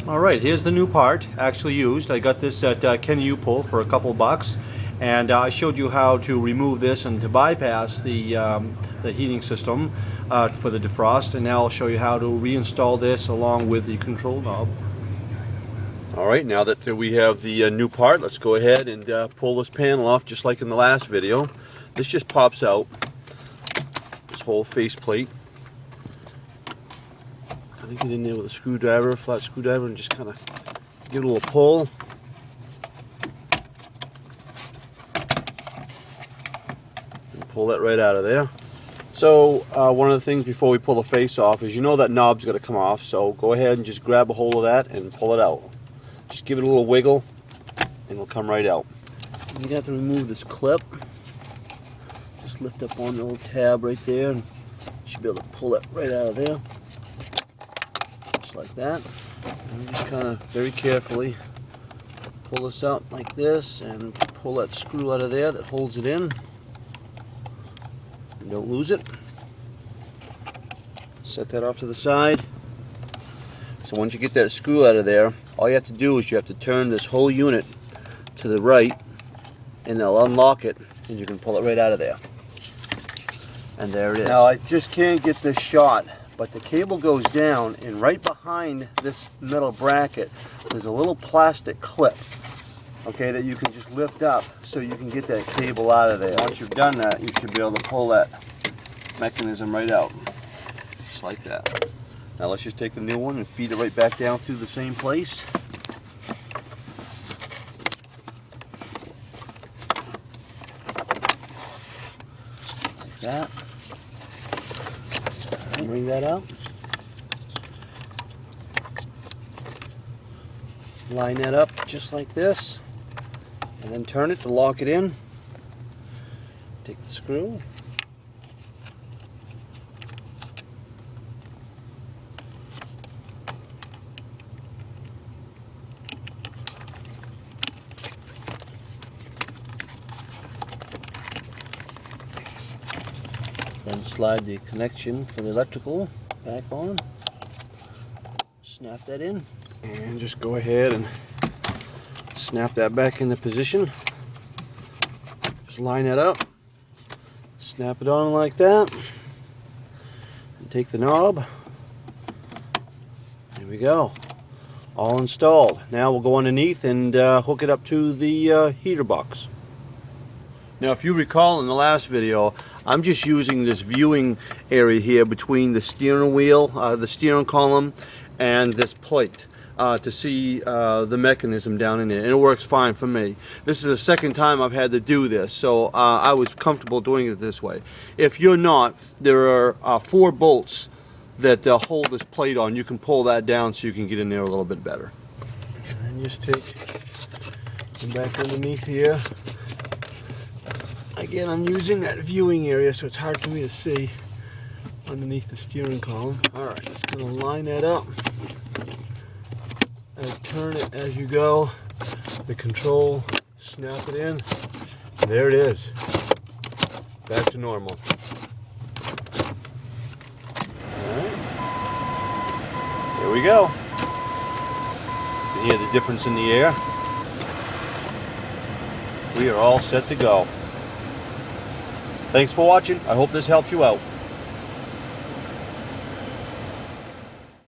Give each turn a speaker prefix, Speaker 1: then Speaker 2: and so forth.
Speaker 1: Alright, here's the new part, actually used. I got this at Ken U-Pull for a couple bucks, and I showed you how to remove this and to bypass the heating system for the defrost, and now I'll show you how to reinstall this along with the control knob. Alright, now that we have the new part, let's go ahead and pull this panel off just like in the last video. This just pops out, this whole faceplate. Kind of get in there with a screwdriver, flat screwdriver, and just kind of give it a little pull. And pull that right out of there. So one of the things before we pull the face off is, you know that knob's got to come off, so go ahead and just grab a hold of that and pull it out. Just give it a little wiggle and it'll come right out. You have to remove this clip. Just lift up on the little tab right there and you should be able to pull it right out of there. Like that, and just kind of very carefully pull this out like this and pull that screw out of there that holds it in, and don't lose it. Set that off to the side. So once you get that screw out of there, all you have to do is you have to turn this whole unit to the right and they'll unlock it and you can pull it right out of there, and there it is. Now I just can't get this shot, but the cable goes down, and right behind this metal bracket there's a little plastic clip, okay, that you can just lift up so you can get that cable out of there. Once you've done that, you should be able to pull that mechanism right out, just like that. Now let's just take the new one and feed it right back down through the same place. Like that. Bring that out. Line that up just like this, and then turn it to lock it in. Take the screw. Then slide the connection for the electrical back on. Snap that in. And just go ahead and snap that back into position. Just line that up. Snap it on like that. And take the knob. There we go. All installed. Now we'll go underneath and hook it up to the heater box. Now if you recall in the last video, I'm just using this viewing area here between the steering wheel, the steering column, and this plate to see the mechanism down in there, and it works fine for me. This is the second time I've had to do this, so I was comfortable doing it this way. If you're not, there are 4 bolts that hold this plate on. You can pull that down so you can get in there a little bit better. And just take them back underneath here. Again, I'm using that viewing area, so it's hard for me to see underneath the steering column. Alright, just going to line that up and turn it as you go. The control, snap it in, and there it is. Back to normal. Alright, there we go. You can hear the difference in the air. We are all set to go. Thanks for watching. I hope this helps you out.